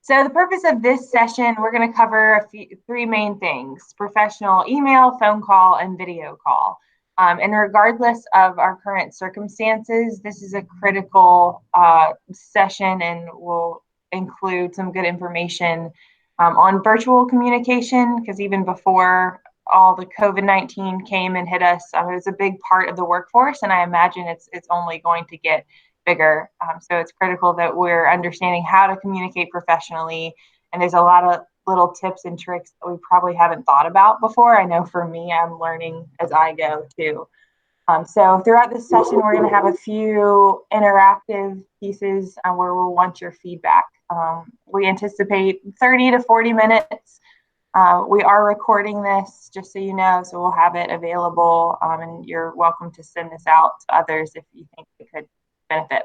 So the purpose of this session, we're going to cover three main things: professional email, phone call, and video call. And regardless of our current circumstances, this is a critical session and will include some good information on virtual communication, because even before all the COVID-19 came and hit us, it was a big part of the workforce, and I imagine it's only going to get bigger. So it's critical that we're understanding how to communicate professionally. And there's a lot of little tips and tricks that we probably haven't thought about before. I know for me, I'm learning as I go too. So throughout this session, we're going to have a few interactive pieces where we'll want your feedback. We anticipate 30 to 40 minutes. We are recording this, just so you know, so we'll have it available, and you're welcome to send this out to others if you think it could benefit.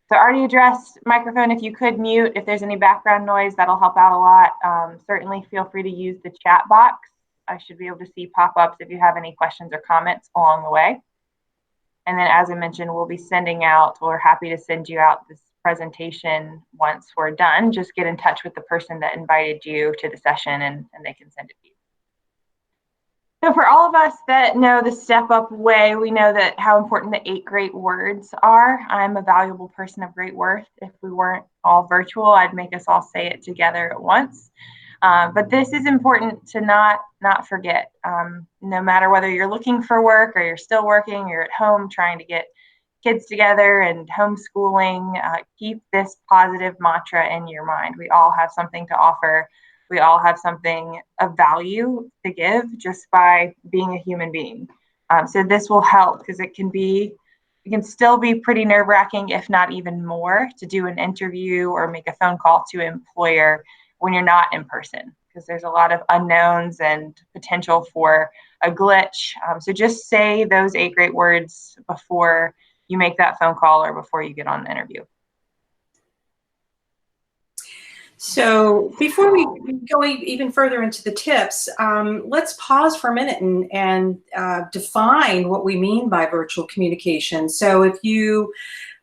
So already addressed microphone, if you could mute, if there's any background noise, that'll help out a lot. Certainly feel free to use the chat box. I should be able to see pop-ups if you have any questions or comments along the way. And then, as I mentioned, we'll be sending out, we're happy to send you out this presentation once we're done. Just get in touch with the person that invited you to the session and they can send it to you. So for all of us that know the Step Up way, we know that how important the 8 great words are. I'm a valuable person of great worth. If we weren't all virtual, I'd make us all say it together at once. But this is important to not forget. No matter whether you're looking for work or you're still working, you're at home trying to get kids together and homeschooling, keep this positive mantra in your mind. We all have something to offer. We all have something of value to give just by being a human being. So this will help, because it can still be pretty nerve-wracking, if not even more, to do an interview or make a phone call to an employer when you're not in person, because there's a lot of unknowns and potential for a glitch. So just say those 8 great words before you make that phone call or before you get on the interview. So before we go even further into the tips, let's pause for a minute and define what we mean by virtual communication. So if you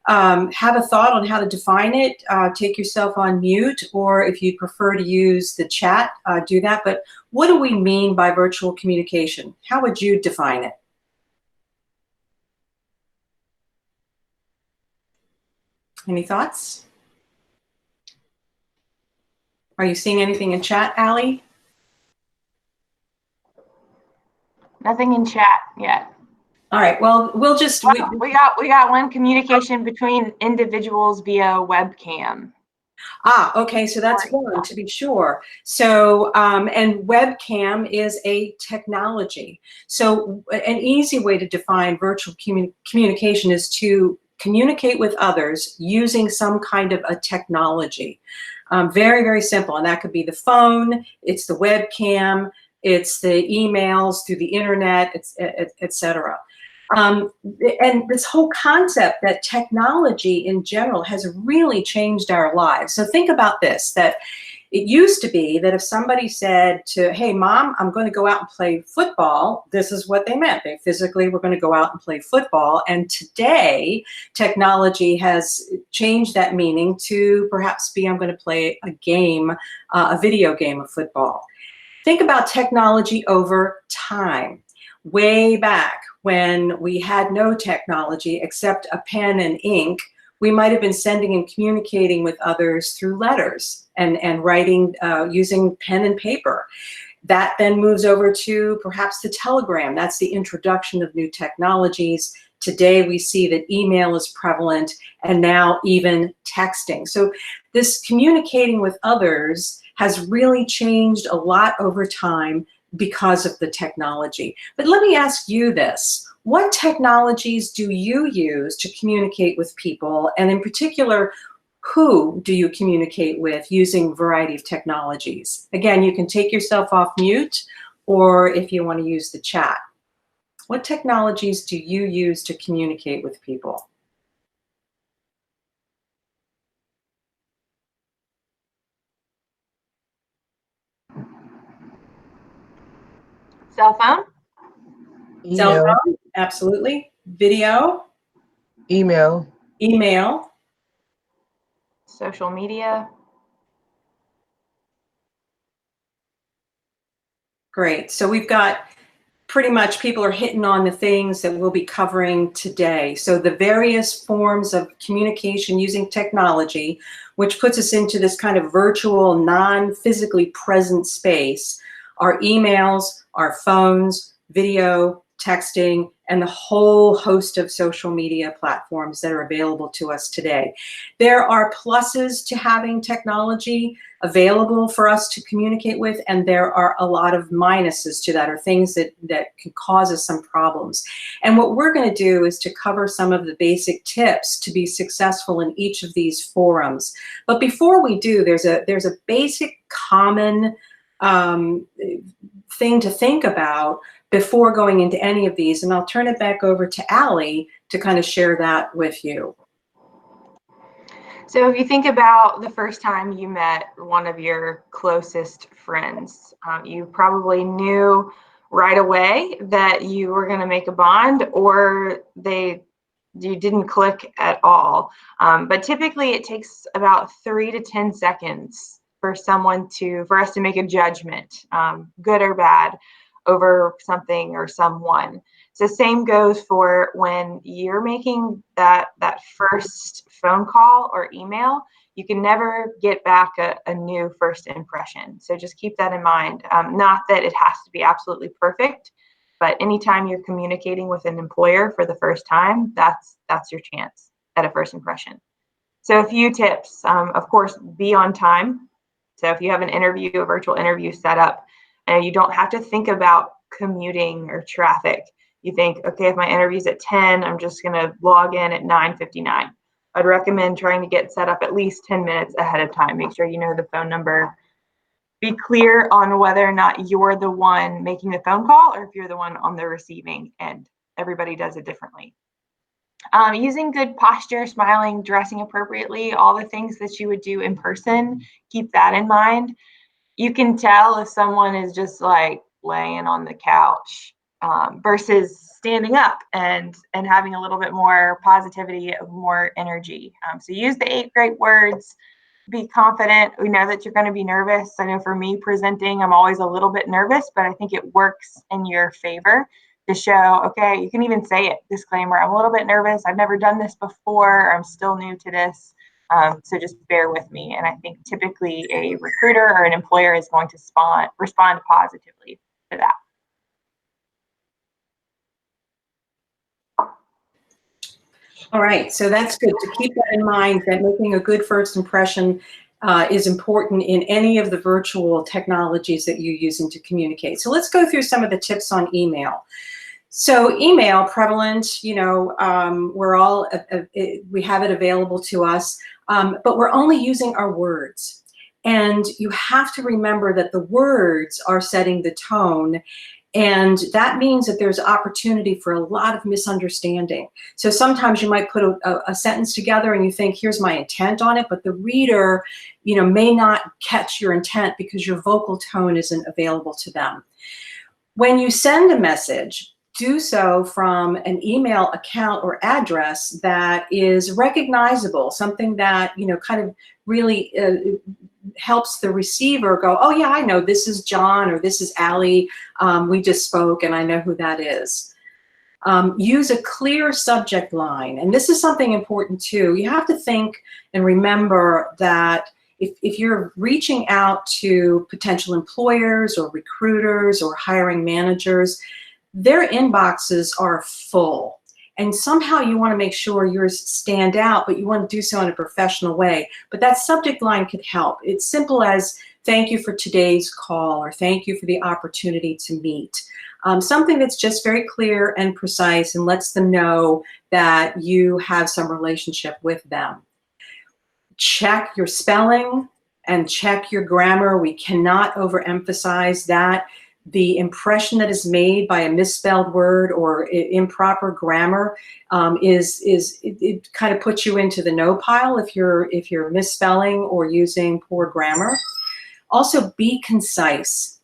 have a thought on how to define it, take yourself on mute, or if you prefer to use the chat, do that. But what do we mean by virtual communication? How would you define it? Any thoughts? Are you seeing anything in chat, Allie? Nothing in chat yet. All right. Well, we'll just we got one: communication between individuals via webcam. Okay. So that's one, to be sure. So, and webcam is a technology. So an easy way to define virtual communication is to communicate with others using some kind of a technology. Very, very simple. And that could be the phone, it's the webcam, it's the emails through the internet, et cetera. And this whole concept that technology in general has really changed our lives. So think about this, that it used to be that if somebody said to, hey, Mom, I'm going to go out and play football, this is what they meant. They physically were going to go out and play football. And today, technology has changed that meaning to perhaps be, I'm going to play a game, a video game of football. Think about technology over time. Way back when we had no technology except a pen and ink, we might have been sending and communicating with others through letters and writing using pen and paper. That then moves over to perhaps the telegram. That's the introduction of new technologies. Today we see that email is prevalent, and now even texting. So this communicating with others has really changed a lot over time because of the technology. But let me ask you this. What technologies do you use to communicate with people? And in particular, who do you communicate with using a variety of technologies? Again, you can take yourself off mute, or if you want to use the chat. What technologies do you use to communicate with people? Cell phone? Email. Cell phone, absolutely. Video? Email. Email. Social media? Great. So we've got pretty much people are hitting on the things that we'll be covering today. So the various forms of communication using technology, which puts us into this kind of virtual, non-physically present space, our emails, our phones, video, texting, and the whole host of social media platforms that are available to us today. There are pluses to having technology available for us to communicate with, and there are a lot of minuses to that, or things that can cause us some problems. And what we're going to do is to cover some of the basic tips to be successful in each of these forums. But before we do, there's a basic common thing to think about before going into any of these, and I'll turn it back over to Allie to kind of share that with you. So if you think about the first time you met one of your closest friends, you probably knew right away that you were going to make a bond, or you didn't click at all. But typically it takes about 3 to 10 seconds for us to make a judgment, good or bad, over something or someone. So same goes for when you're making that first phone call or email. You can never get back a new first impression. So just keep that in mind. Not that it has to be absolutely perfect, but anytime you're communicating with an employer for the first time, that's your chance at a first impression. So a few tips. Of course, be on time. So if you have a virtual interview set up, and you don't have to think about commuting or traffic. You think, okay, if my interview's at 10, I'm just going to log in at 9:59. I'd recommend trying to get set up at least 10 minutes ahead of time. Make sure you know the phone number. Be clear on whether or not you're the one making the phone call or if you're the one on the receiving end. Everybody does it differently. Using good posture, smiling, dressing appropriately, all the things that you would do in person, keep that in mind. You can tell if someone is just like laying on the couch versus standing up and having a little bit more positivity, more energy. So use the 8 great words. Be confident. We know that you're going to be nervous. I know for me presenting, I'm always a little bit nervous, but I think it works in your favor to show, okay, you can even say it, disclaimer, I'm a little bit nervous. I've never done this before. I'm still new to this. So just bear with me. And I think typically a recruiter or an employer is going to respond positively to that. All right, so that's good to keep that in mind, that making a good first impression is important in any of the virtual technologies that you're using to communicate. So let's go through some of the tips on email. So email, prevalent, we're all, we have it available to us, but we're only using our words. And you have to remember that the words are setting the tone, and that means that there's opportunity for a lot of misunderstanding. So sometimes you might put a sentence together and you think, here's my intent on it, but the reader, may not catch your intent because your vocal tone isn't available to them. When you send a message, do so from an email account or address that is recognizable, something that, kind of really helps the receiver go, oh yeah, I know this is John or this is Allie. We just spoke and I know who that is. Use a clear subject line. And this is something important too. You have to think and remember that if you're reaching out to potential employers or recruiters or hiring managers, their inboxes are full. And somehow you want to make sure yours stand out, but you want to do so in a professional way. But that subject line could help. It's simple as, thank you for today's call, or thank you for the opportunity to meet. Something that's just very clear and precise and lets them know that you have some relationship with them. Check your spelling and check your grammar. We cannot overemphasize that. The impression that is made by a misspelled word or improper grammar it kind of puts you into the no pile if you're misspelling or using poor grammar. Also, be concise.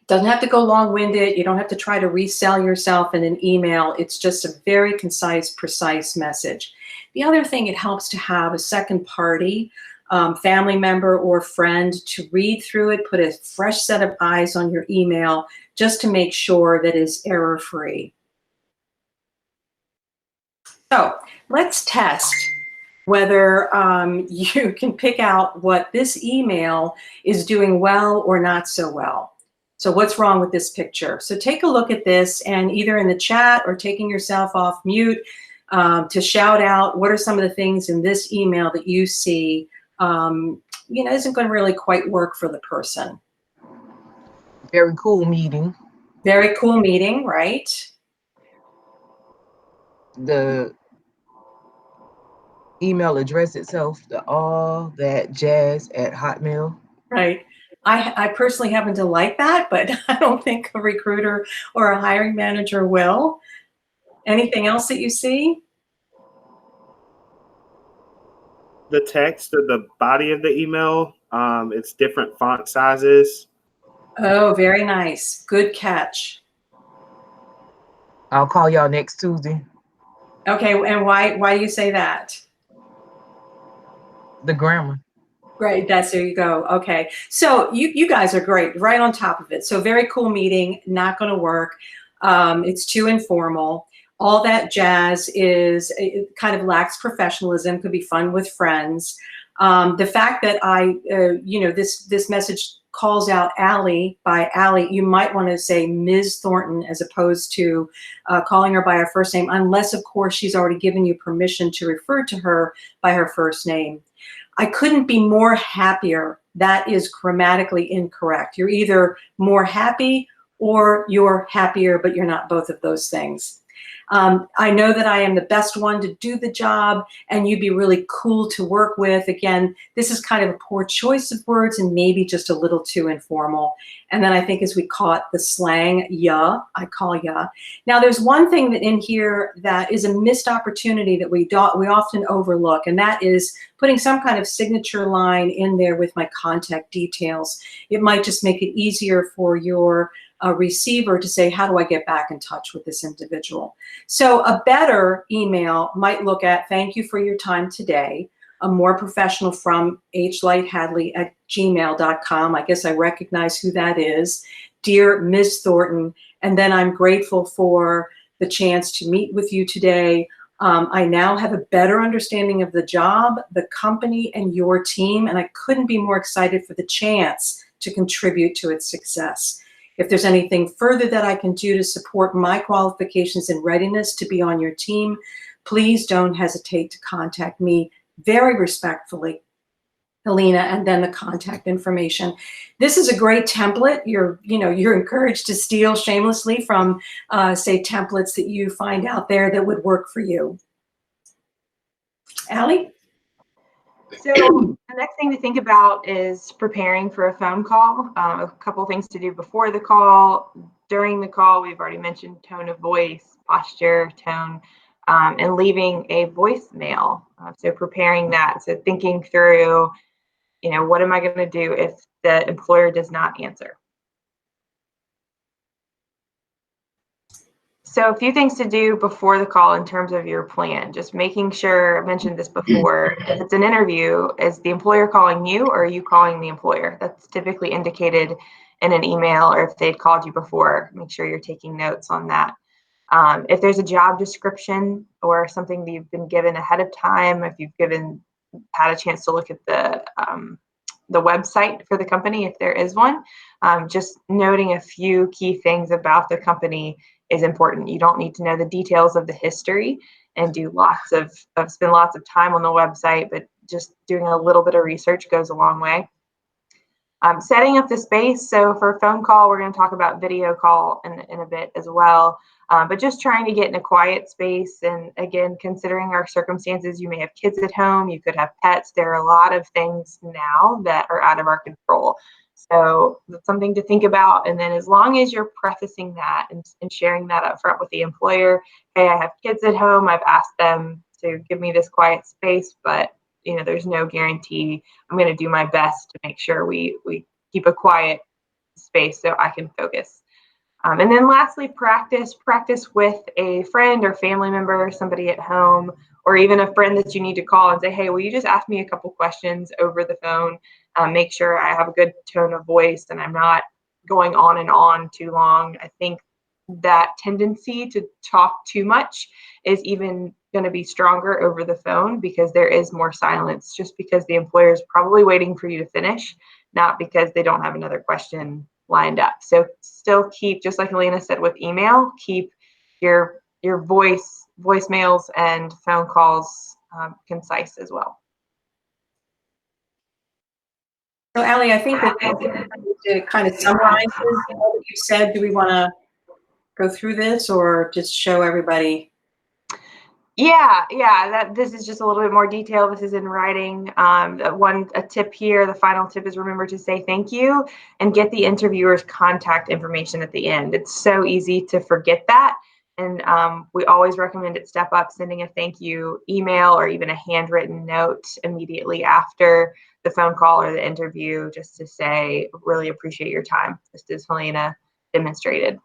Doesn't have to go long-winded. You don't have to try to resell yourself in an email. It's just a very concise, precise message. The other thing, it helps to have a second party family member or friend to read through it, put a fresh set of eyes on your email just to make sure that it's error-free. So let's test whether you can pick out what this email is doing well or not so well. So what's wrong with this picture? So take a look at this, and either in the chat or taking yourself off mute to shout out what are some of the things in this email that you see isn't going to really quite work for the person. Very cool meeting. Very cool meeting, right? The email address itself, the all that jazz at Hotmail. Right. I personally happen to like that, but I don't think a recruiter or a hiring manager will. Anything else that you see? The text or the body of the email, it's different font sizes. Oh, very nice. Good catch. I'll call y'all next Tuesday. Okay, and why do you say that? The grammar. Great, there you go. Okay, so you guys are great, right on top of it. So very cool meeting, not going to work. It's too informal. All that jazz it kind of lacks professionalism. Could be fun with friends. The fact that this message calls out Allie by Allie, you might want to say Ms. Thornton as opposed to calling her by her first name, unless of course she's already given you permission to refer to her by her first name. I couldn't be more happier. That is grammatically incorrect. You're either more happy or you're happier, but you're not both of those things. I know that I am the best one to do the job and you'd be really cool to work with. Again, this is kind of a poor choice of words and maybe just a little too informal. And then I think as we caught the slang, ya, I call ya. Now there's one thing that in here that is a missed opportunity that we often overlook, and that is putting some kind of signature line in there with my contact details. It might just make it easier for your receiver to say, how do I get back in touch with this individual? So a better email might look at, thank you for your time today. A more professional from hlightHadley@gmail.com. I guess I recognize who that is. Dear Ms. Thornton, and then I'm grateful for the chance to meet with you today. I now have a better understanding of the job, the company, and your team, and I couldn't be more excited for the chance to contribute to its success. If there's anything further that I can do to support my qualifications and readiness to be on your team, please don't hesitate to contact me. Very respectfully, Helena, and then the contact information. This is a great template. You're encouraged to steal shamelessly from, say, templates that you find out there that would work for you. Allie? So the next thing to think about is preparing for a phone call. A couple things to do before the call. During the call, we've already mentioned tone of voice, posture, tone, and leaving a voicemail. So preparing that. So thinking through, what am I going to do if the employer does not answer? So a few things to do before the call in terms of your plan. Just making sure, I mentioned this before, if it's an interview, is the employer calling you or are you calling the employer? That's typically indicated in an email, or if they'd called you before, make sure you're taking notes on that. If there's a job description or something that you've been given ahead of time, if you've had a chance to look at the website for the company, if there is one, just noting a few key things about the company is important. You don't need to know the details of the history and spend lots of time on the website, but just doing a little bit of research goes a long way. Setting up the space. So for a phone call, we're going to talk about video call in a bit as well. But just trying to get in a quiet space. And again, considering our circumstances, you may have kids at home, you could have pets. There are a lot of things now that are out of our control. So that's something to think about. And then as long as you're prefacing that and sharing that up front with the employer, hey, I have kids at home, I've asked them to give me this quiet space, but there's no guarantee. I'm going to do my best to make sure we keep a quiet space so I can focus. And then lastly, practice with a friend or family member, somebody at home, or even a friend that you need to call and say, hey, will you just ask me a couple questions over the phone? Make sure I have a good tone of voice and I'm not going on and on too long. I think that tendency to talk too much is even going to be stronger over the phone because there is more silence, just because the employer is probably waiting for you to finish, not because they don't have another question lined up. So still keep, just like Alina said with email, keep your voicemails and phone calls concise as well. So Allie, I think that to kind of summarize all that you said, do we want to go through this or just show everybody? Yeah, that this is just a little bit more detail. This is in writing. A tip here, the final tip is remember to say thank you and get the interviewer's contact information at the end. It's so easy to forget that. And we always recommend at Step Up sending a thank you email or even a handwritten note immediately after the phone call or the interview, just to say, really appreciate your time, just as Helena demonstrated.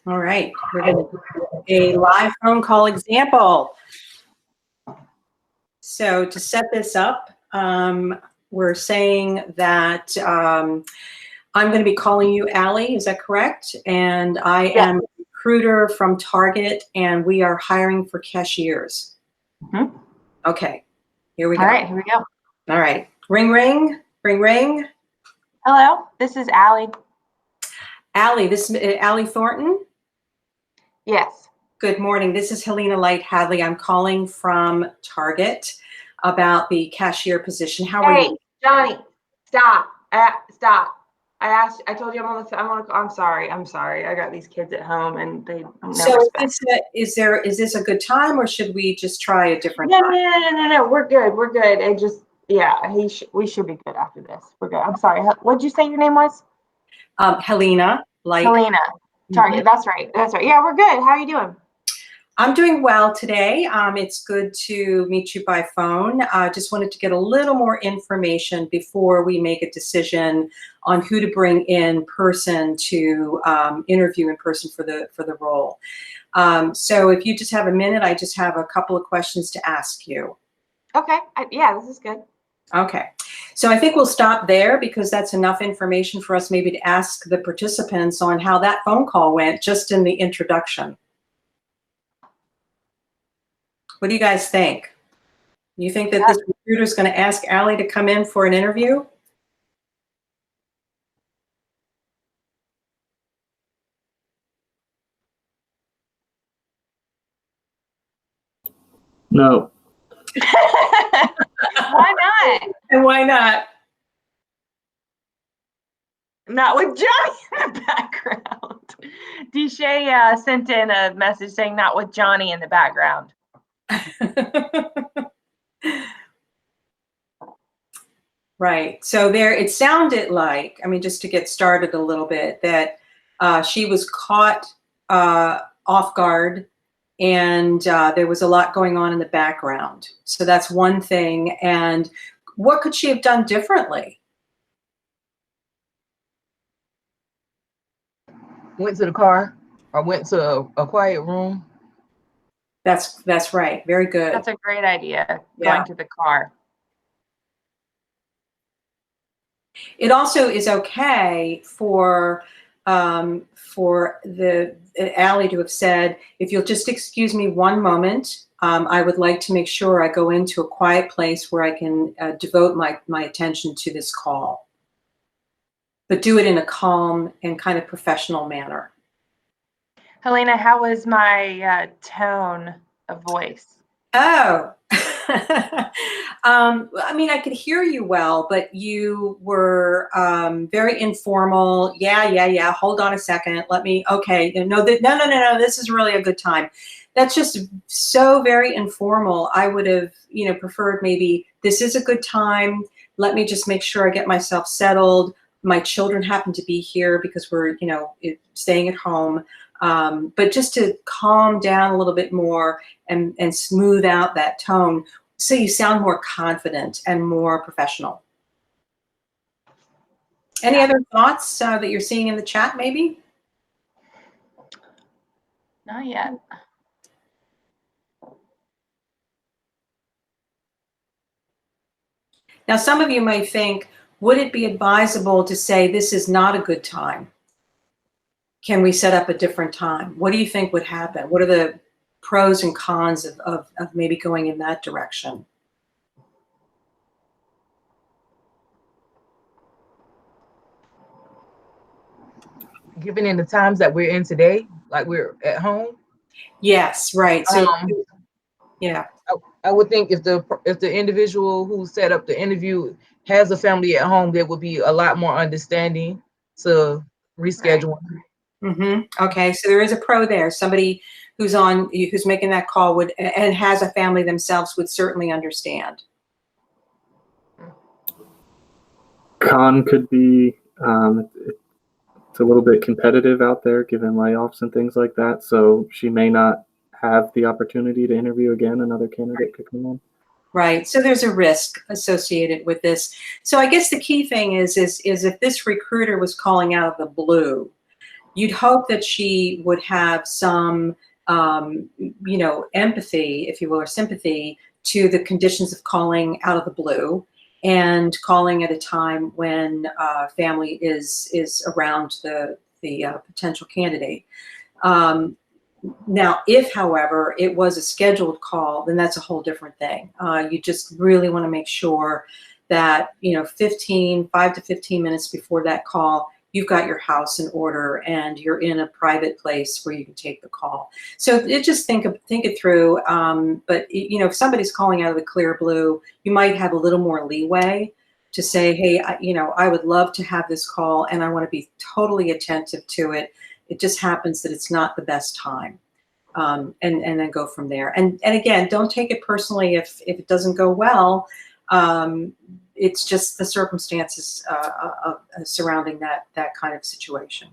All right, we're going to do a live phone call example. So to set this up, we're saying that I'm going to be calling you Allie, is that correct? And I am a recruiter from Target, and we are hiring for cashiers. Mm-hmm. Okay, here we go. All right, here we go. All right, ring, ring, ring, ring. Hello, this is Allie. Allie, this is Allie Thornton. Yes. Good morning. This is Helena Light Hadley. I'm calling from Target about the cashier position. How are you? Hey, Johnny, stop. Stop. I told you I'm sorry. I got these kids at home and they don't So respect. is this a good time, or should we just try a different No, time? no. We're good. It just, we should be good after this. We're good. I'm sorry. What'd you say your name was? Helena Light. Helena. Target. That's right. Yeah, we're good. How are you doing? I'm doing well today. It's good to meet you by phone. I just wanted to get a little more information before we make a decision on who to bring in person to interview in person for the role. So if you just have a minute, I just have a couple of questions to ask you. Okay. Yeah, this is good. Okay. So I think we'll stop there because that's enough information for us maybe to ask the participants on how that phone call went just in the introduction. What do you guys think? You think that this recruiter is going to ask Allie to come in for an interview? No. Why not? And why not? Not with Johnny in the background. Deshay sent in a message saying not with Johnny in the background. Right. So there, it sounded like, I mean, just to get started a little bit, that she was caught off guard, and there was a lot going on in the background. So that's one thing. And what could she have done differently? Went to the car or went to a quiet room. That's right. Very good. That's a great idea. Yeah. Going to the car. It also is okay for the Allie to have said, if you'll just excuse me one moment, I would like to make sure I go into a quiet place where I can devote my attention to this call. But do it in a calm and kind of professional manner. Helena, how was my tone of voice? Oh, I mean, I could hear you well, but you were very informal. Yeah. Hold on a second. Okay. No, this is really a good time. That's just so very informal. I would have, preferred maybe this is a good time. Let me just make sure I get myself settled. My children happen to be here because we're, staying at home. But just to calm down a little bit more and smooth out that tone so you sound more confident and more professional. Any other thoughts that you're seeing in the chat maybe? Not yet. Now, some of you might think, would it be advisable to say this is not a good time? Can we set up a different time? What do you think would happen? What are the pros and cons of maybe going in that direction? Given in the times that we're in today, like we're at home, Yes, right. So, yeah. I would think if the individual who set up the interview has a family at home, there would be a lot more understanding to reschedule. Okay, so there is a pro there. Somebody who's making that call would and has a family themselves would certainly understand. Con could be it's a little bit competitive out there given layoffs and things like that. So she may not have the opportunity to interview again. Another candidate could come on. Right. So there's a risk associated with this. So I guess the key thing is if this recruiter was calling out of the blue, you'd hope that she would have some, empathy, if you will, or sympathy to the conditions of calling out of the blue and calling at a time when family is around the potential candidate. Now, if, however, it was a scheduled call, then that's a whole different thing. You just really want to make sure that, 5 to 15 minutes before that call, you've got your house in order and you're in a private place where you can take the call. So just think it through. But if somebody's calling out of the clear blue, you might have a little more leeway to say, hey, I would love to have this call and I want to be totally attentive to it. It just happens that it's not the best time, and then go from there. And again, don't take it personally if it doesn't go well. It's just the circumstances surrounding that kind of situation.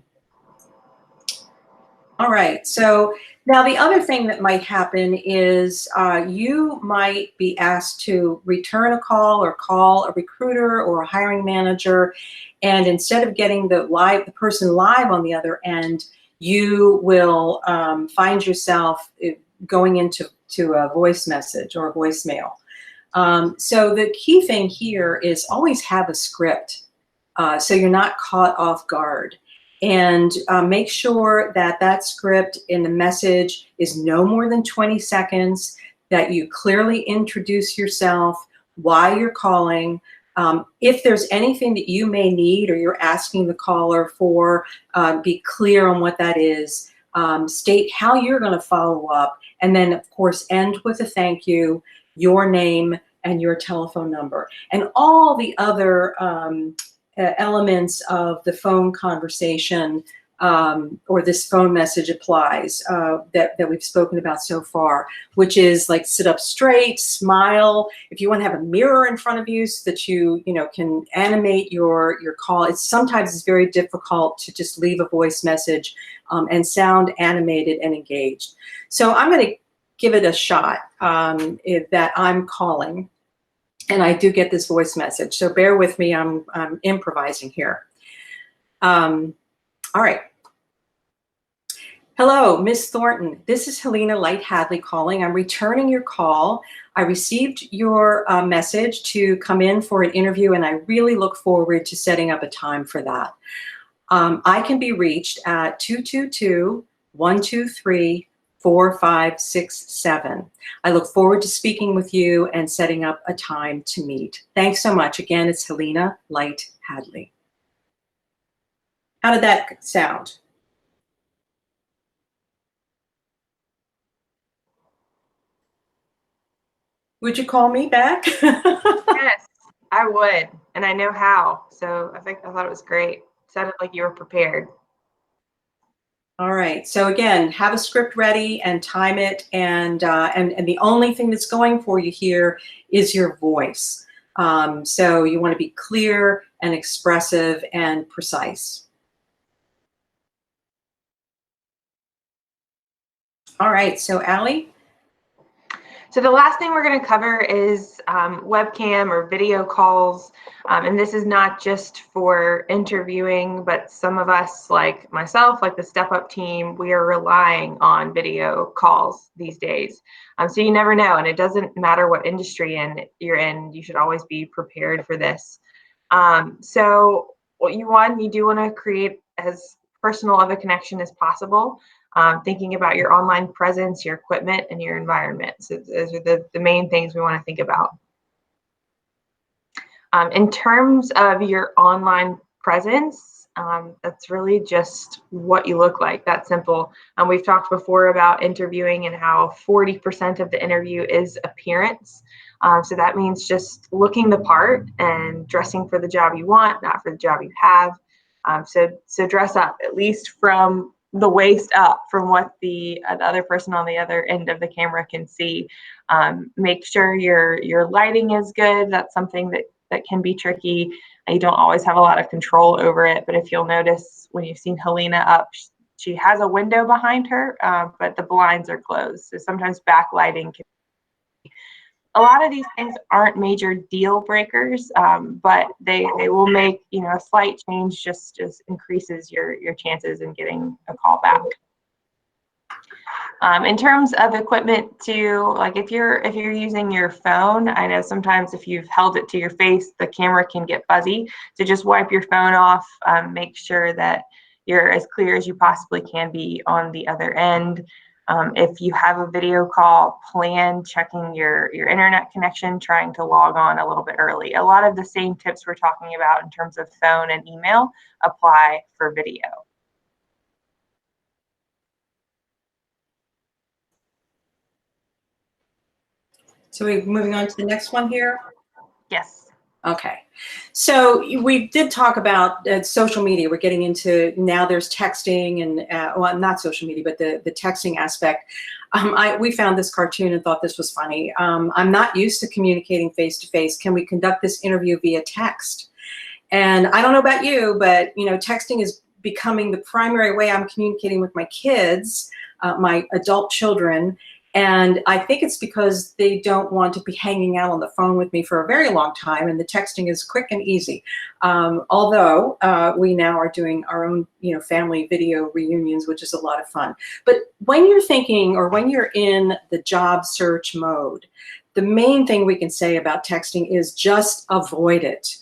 All right. So now the other thing that might happen is you might be asked to return a call or call a recruiter or a hiring manager. And instead of getting the person live on the other end, you will find yourself going into a voice message or a voicemail. So the key thing here is always have a script so you're not caught off guard. And make sure that script in the message is no more than 20 seconds, that you clearly introduce yourself, why you're calling. If there's anything that you may need or you're asking the caller for, be clear on what that is. State how you're going to follow up, and then, of course, end with a thank you, your name, and your telephone number. And all the other elements of the phone conversation or this phone message applies that we've spoken about so far, which is like sit up straight, smile. If you want to have a mirror in front of you so that you can animate your call. Sometimes it's very difficult to just leave a voice message and sound animated and engaged. So I'm going to give it a shot that I'm calling. And I do get this voice message, so bear with me. I'm improvising here. All right. Hello, Miss Thornton. This is Helena Light Hadley calling. I'm returning your call. I received your message to come in for an interview, and I really look forward to setting up a time for that. I can be reached at 222-123-4567. I look forward to speaking with you and setting up a time to meet. Thanks so much. Again, it's Helena Light Hadley. How did that sound? Would you call me back? Yes, I would, and I know how. So I thought it was great. Sounded like you were prepared. All right. So again, have a script ready and time it, and the only thing that's going for you here is your voice. So you want to be clear and expressive and precise. All right. So Allie. So the last thing we're going to cover is webcam or video calls. And this is not just for interviewing, but some of us, like myself, like the Step Up team, we are relying on video calls these days. So you never know, and it doesn't matter what industry you're in, you should always be prepared for this. So what you do want to create as personal of a connection as possible. Thinking about your online presence, your equipment, and your environment. So those are the main things we want to think about. In terms of your online presence, that's really just what you look like. That's simple. We've talked before about interviewing and how 40% of the interview is appearance. So that means just looking the part and dressing for the job you want, not for the job you have. So dress up, at least from the waist up, from what the other person on the other end of the camera can see. Make sure your lighting is good. That's something that can be tricky. You don't always have a lot of control over it, but if you'll notice when you've seen Helena up, she has a window behind her, but the blinds are closed. So sometimes backlighting can. A lot of these things aren't major deal breakers, but they will make, a slight change just increases your chances in getting a call back. In terms of equipment too, like if you're using your phone, I know sometimes if you've held it to your face, the camera can get fuzzy. So just wipe your phone off, make sure that you're as clear as you possibly can be on the other end. If you have a video call, plan checking your internet connection, trying to log on a little bit early. A lot of the same tips we're talking about in terms of phone and email apply for video. So we're moving on to the next one here. Yes. Okay, so we did talk about social media. We're getting into, now there's texting and, well, not social media, but the texting aspect. We found this cartoon and thought this was funny. I'm not used to communicating face-to-face. Can we conduct this interview via text? And I don't know about you, but texting is becoming the primary way I'm communicating with my kids, my adult children. And I think it's because they don't want to be hanging out on the phone with me for a very long time, and the texting is quick and easy. Although we now are doing our own, family video reunions, which is a lot of fun. But when you're thinking, or when you're in the job search mode, the main thing we can say about texting is just avoid it.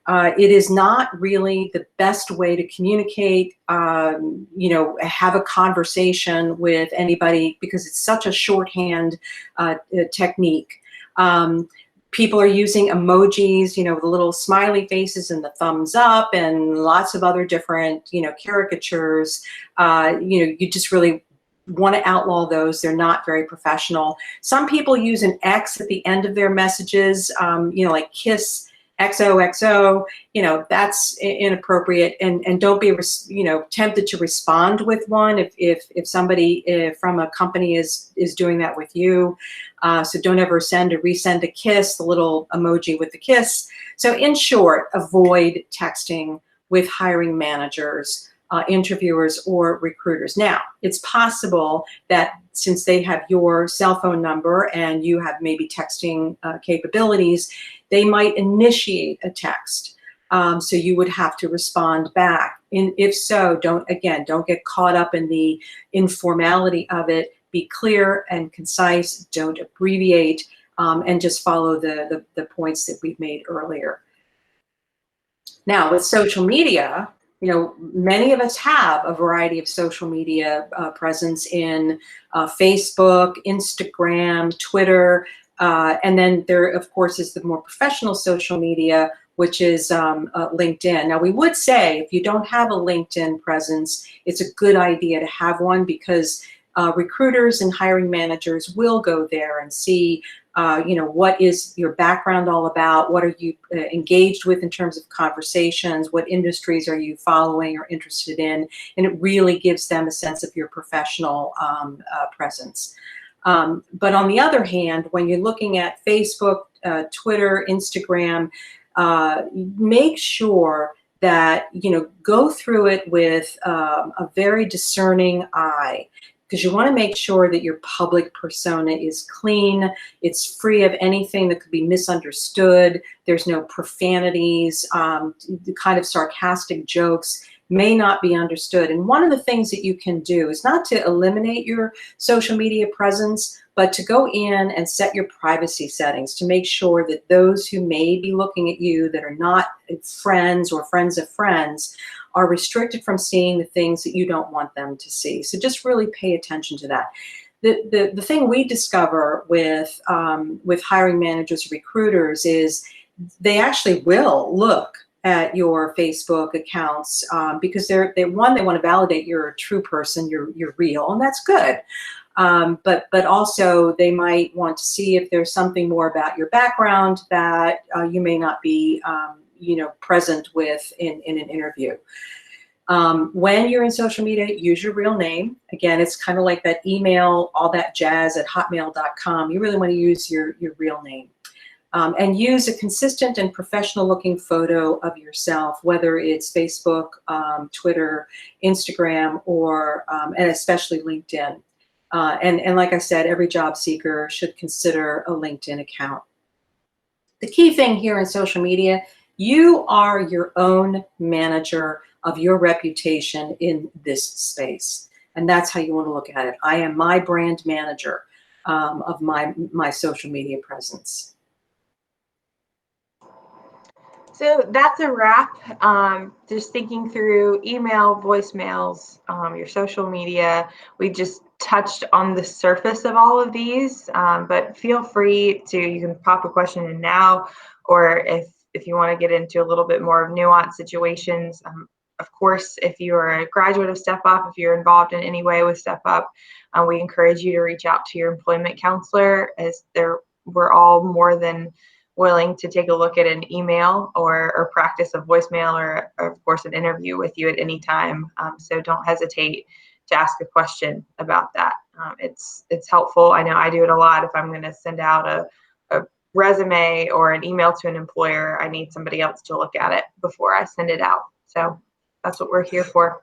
It is not really the best way to communicate, have a conversation with anybody, because it's such a shorthand technique. People are using emojis, the little smiley faces and the thumbs up and lots of other different, caricatures. You just really want to outlaw those. They're not very professional. Some people use an X at the end of their messages, like kiss, XOXO, that's inappropriate, and don't be, tempted to respond with one if somebody from a company is doing that with you. So don't ever resend a kiss, the little emoji with the kiss. So in short, avoid texting with hiring managers, interviewers, or recruiters. Now, it's possible that since they have your cell phone number and you have maybe texting capabilities, they might initiate a text. So you would have to respond back. And if so, don't get caught up in the informality of it. Be clear and concise, don't abbreviate, and just follow the points that we've made earlier. Now, with social media, many of us have a variety of social media presence in Facebook, Instagram, Twitter, and then there, of course, is the more professional social media, which is LinkedIn. Now, we would say if you don't have a LinkedIn presence, it's a good idea to have one, because recruiters and hiring managers will go there and see what is your background all about? What are you engaged with in terms of conversations? What industries are you following or interested in? And it really gives them a sense of your professional presence. But on the other hand, when you're looking at Facebook, Twitter, Instagram, make sure that, go through it with a very discerning eye. because you want to make sure that your public persona is clean, it's free of anything that could be misunderstood, there's no profanities, the kind of sarcastic jokes may not be understood. And one of the things that you can do is not to eliminate your social media presence, but to go in and set your privacy settings to make sure that those who may be looking at you that are not friends or friends of friends are restricted from seeing the things that you don't want them to see. So just really pay attention to that. The thing we discover with hiring managers, recruiters, is they actually will look at your Facebook accounts because they want to validate you're a true person, you're real, and that's good. But also they might want to see if there's something more about your background that you may not be present with in an interview. When you're in social media, use your real name. Again, it's kind of like that email, all that jazz at hotmail.com. You really want to use your real name. And use a consistent and professional looking photo of yourself, whether it's Facebook, Twitter, Instagram, or and especially LinkedIn. And like I said, every job seeker should consider a LinkedIn account. The key thing here in social media, you are your own manager of your reputation in this space. And that's how you want to look at it. I am my brand manager of my social media presence. So that's a wrap. Just thinking through email, voicemails, your social media. We just touched on the surface of all of these, but feel free to, you can pop a question in now, or if you want to get into a little bit more of nuanced situations. Of course, if you are a graduate of Step Up, if you're involved in any way with Step Up, we encourage you to reach out to your employment counselor, as we're all more than willing to take a look at an email or practice a voicemail or of course an interview with you at any time. So don't hesitate to ask a question about that. It's helpful. I know I do it a lot. If I'm going to send out a resume or an email to an employer, I need somebody else to look at it before I send it out. So that's what we're here for.